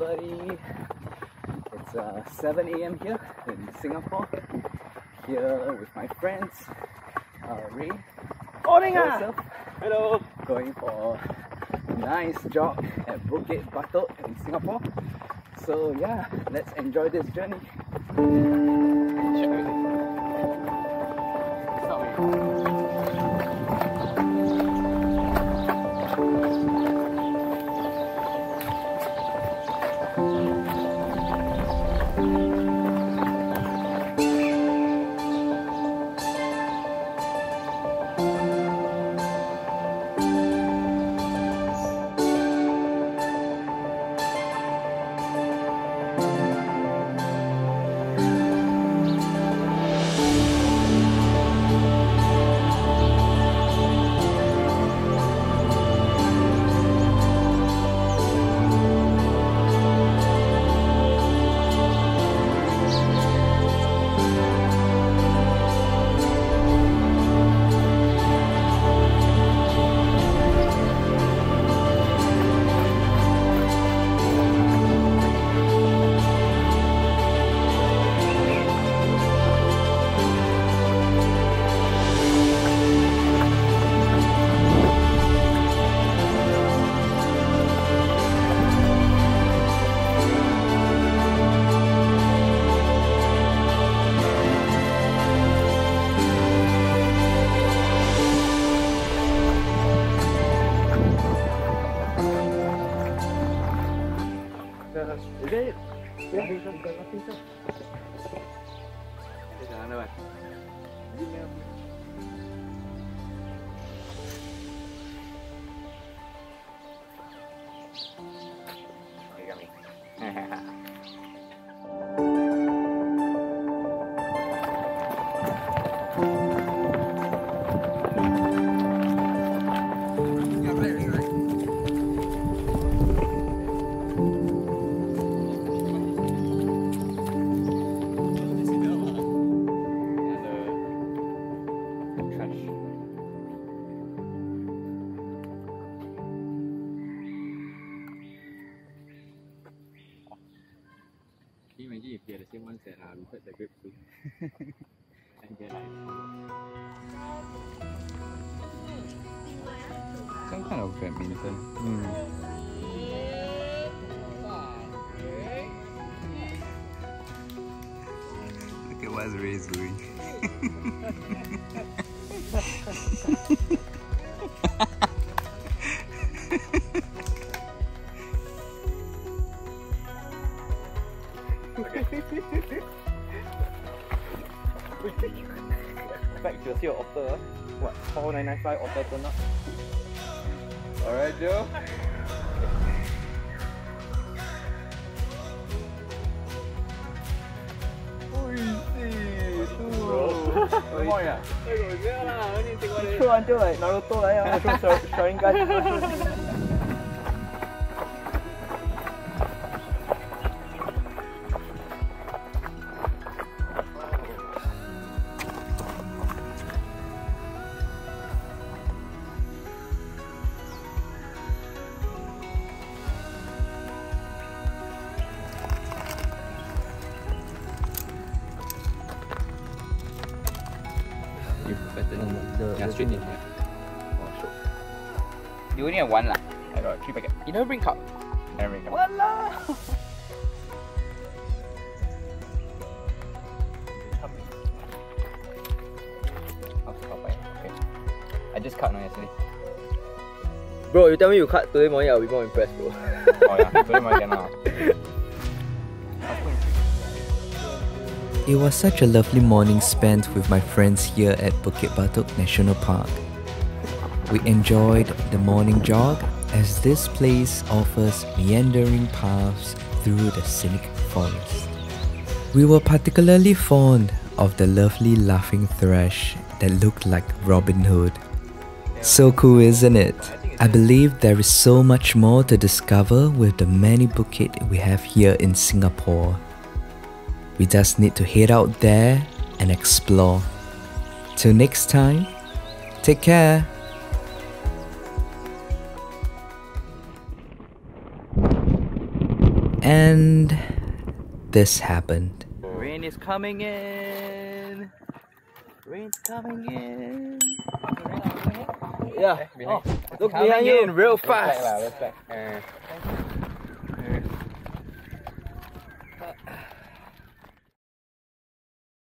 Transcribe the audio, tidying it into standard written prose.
everybody. It's 7 a.m. here in Singapore. Here with my friends, Ray, Joseph. Hello. Going for a nice jog at Bukit Batok in Singapore. So yeah, let's enjoy this journey. Is it? Yeah, there's nothing to. There's another one. You got me. Can you imagine if we are the same ones that we heard the grapefruit? And they're like some kind of badminton. Look at what Ray's doing. Back to see your otter. What? 4995 otter turn up. Alright, Joe. Throw until like Naruto like that, throw Sharingan. Yeah, straight in here. Oh, sure. You only have one lah. I got 3 packets. You never bring cup. I don't bring cup. Wallah! Okay. I just cut yesterday. Bro, you tell me you cut today morning, I'll be more impressed, bro. Oh yeah, today morning now. It was such a lovely morning spent with my friends here at Bukit Batok Nature Park. We enjoyed the morning jog as this place offers meandering paths through the scenic forest. We were particularly fond of the lovely laughing thrush that looked like Robin Hood. So cool, isn't it? I believe there is so much more to discover with the many bukit we have here in Singapore. We just need to head out there and explore. Till next time, take care. And this happened. Rain is coming in. Rain's coming in. Yeah. Oh, look behind you real fast.